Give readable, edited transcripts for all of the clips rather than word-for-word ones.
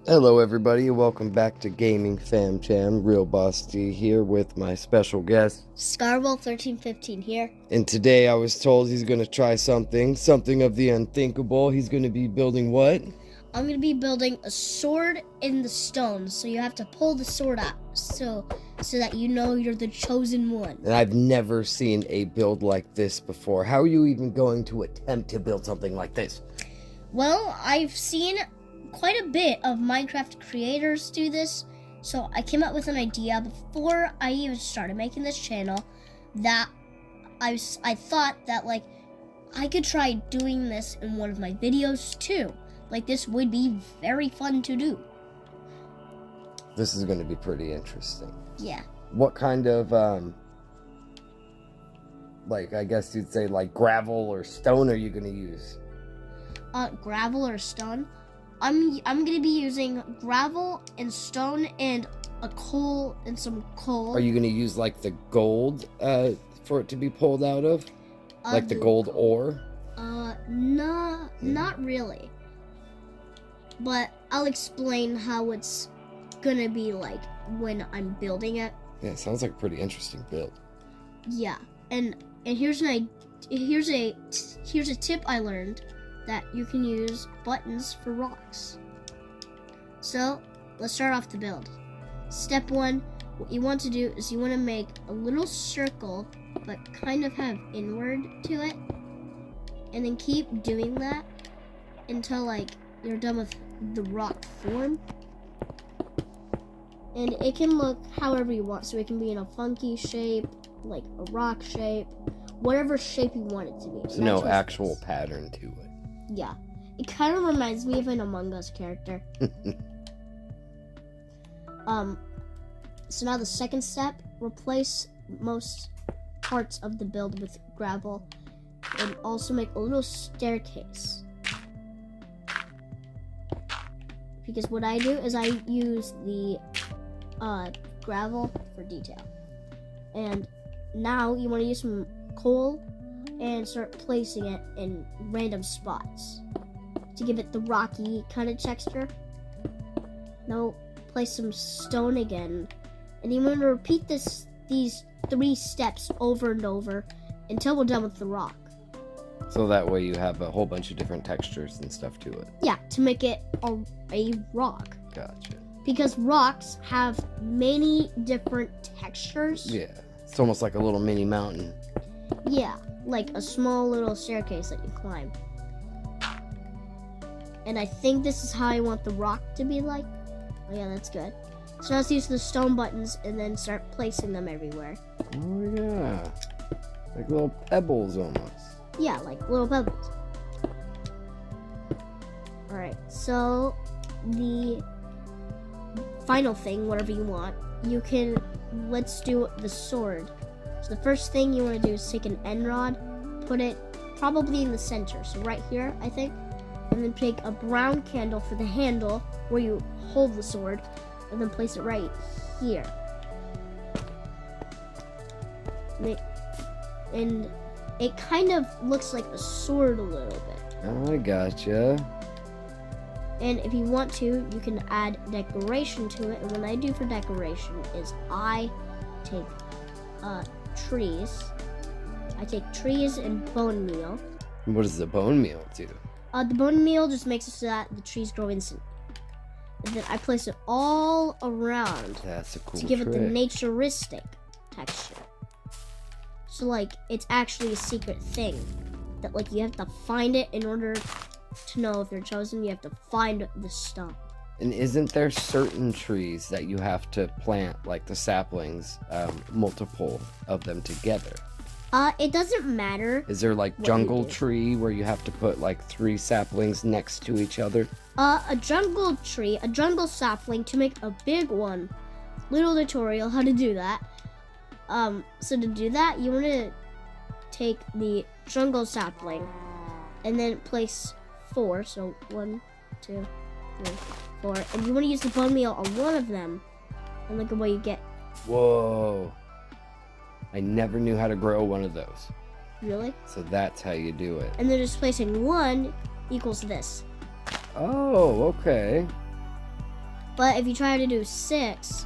Hello everybody, welcome back to Gaming Fam Cham. Real Boss D here with my special guest. ScarWolf 1315 here. And today I was told he's going to try something of the unthinkable. He's going to be building what? I'm going to be building a sword in the stone, so you have to pull the sword out so that you know you're the chosen one. And I've never seen a build like this before. How are you even going to attempt to build something like this? Well, I've seen quite a bit of Minecraft creators do this, so I came up with an idea before I even started making this channel that I thought that like I could try doing this in one of my videos too. Like this would be very fun to do. This is going to be pretty interesting. Yeah. What kind of like I guess you'd say like gravel or stone are you going to use? Gravel or stone? I'm gonna be using gravel and stone and a coal and some coal. Are you gonna use like the gold for it to be pulled out of? Like the gold ore? Not really. But I'll explain how it's gonna be like when I'm building it. Yeah, it sounds like a pretty interesting build. Yeah, and here's a tip I learned. That you can use buttons for rocks. So let's start off the build. Step 1, what you want to do is you want to make a little circle but kind of have inward to it, and then keep doing that until like you're done with the rock form. And it can look however you want, so it can be in a funky shape, like a rock shape, whatever shape you want it to be. So no actual pattern to it. Yeah, it kind of reminds me of an Among Us character. So now the second step, replace most parts of the build with gravel and also make a little staircase. Because what I do is I use the gravel for detail. And now you want to use some coal and start placing it in random spots to give it the rocky kind of texture. Now place some stone again, and you want to repeat these 3 steps over and over until we're done with the rock. So that way you have a whole bunch of different textures and stuff to it. Yeah, to make it a rock. Gotcha. Because rocks have many different textures. Yeah, it's almost like a little mini mountain. Yeah, like a small little staircase that you climb. And I think this is how I want the rock to be like. Oh yeah, that's good. So now let's use the stone buttons and then start placing them everywhere. Oh yeah, like little pebbles almost. Yeah, like little pebbles. Alright, so the final thing, whatever you want, let's do the sword. So the first thing you want to do is take an end rod, put it probably in the center, so right here, I think, and then take a brown candle for the handle where you hold the sword, and then place it right here. And it kind of looks like a sword a little bit. Oh, I gotcha. And if you want to, you can add decoration to it, and what I do for decoration is I take trees. I take trees and bone meal. What does the bone meal do? The bone meal just makes it so that the trees grow instantly. And then I place it all around. That's a cool to give trick. it the naturistic texture. So like it's actually a secret thing that like you have to find it in order to know if you're chosen. You have to find the stump. And isn't there certain trees that you have to plant, like the saplings, multiple of them together? It doesn't matter. Is there like jungle tree where you have to put like 3 saplings next to each other? A jungle tree, a jungle sapling to make a big one. Little tutorial how to do that. So to do that, you want to take the jungle sapling and then place 4. So 1, 2, 3, 4. And you want to use the bone meal on one of them. And look at what you get. Whoa. I never knew how to grow one of those. Really? So that's how you do it. And then just placing 1 equals this. Oh, okay. But if you try to do 6,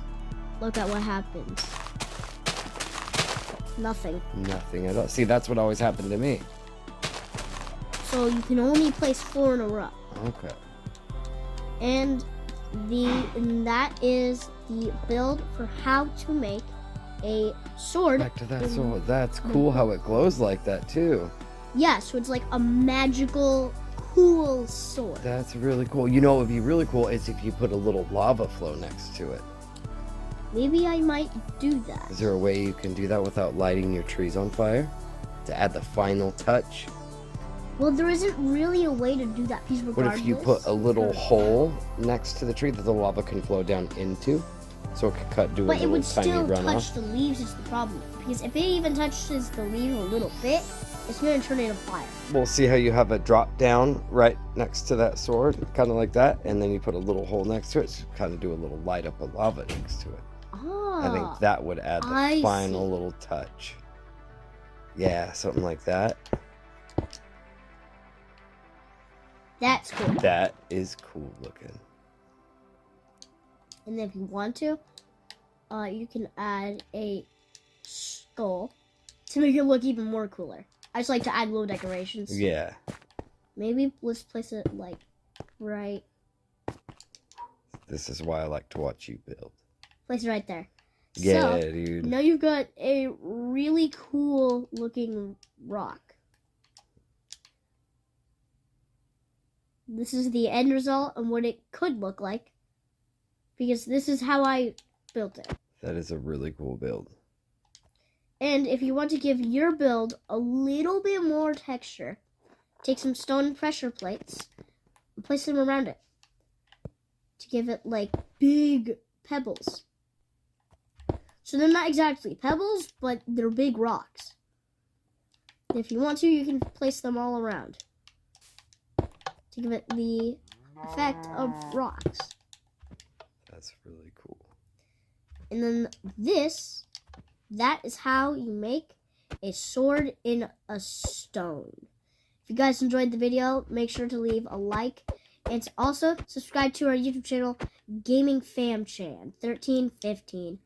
look at what happens. Nothing. Nothing at all. See, that's what always happened to me. So you can only place 4 in a row. Okay. And that is the build for how to make a sword. Back to that sword. That's cool how it glows like that too. Yeah, so it's like a magical, cool sword. That's really cool. You know what would be really cool is if you put a little lava flow next to it. Maybe I might do that. Is there a way you can do that without lighting your trees on fire? To add the final touch? Well, there isn't really a way to do that piece regardless. What if you put a little hole next to the tree that the lava can flow down into? So it could do a But it little would tiny still runoff? touch the leaves is the problem. Because if it even touches the leaves a little bit, it's going to turn into fire. We'll see how you have a drop down right next to that sword, kind of like that, and then you put a little hole next to it, so kind of do a little light up of lava next to it. I think that would add the final little touch. Yeah, something like that. That's cool. That is cool looking. And then if you want to, you can add a skull to make it look even more cooler. I just like to add little decorations. Yeah. Maybe let's place it like right. This is why I like to watch you build. Place it right there. Yeah, so, dude. Now you've got a really cool looking rock. This is the end result and what it could look like. Because this is how I built it. That is a really cool build. And if you want to give your build a little bit more texture, take some stone pressure plates and place them around it to give it like big pebbles. So they're not exactly pebbles, but they're big rocks. If you want to, you can place them all around to give it the effect of rocks. That's really cool. And then that is how you make a sword in a stone. If you guys enjoyed the video, make sure to leave a like and to also subscribe to our YouTube channel, Gaming Fam Chan 1315.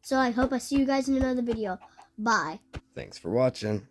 So I hope I see you guys in another video. Bye. Thanks for watching.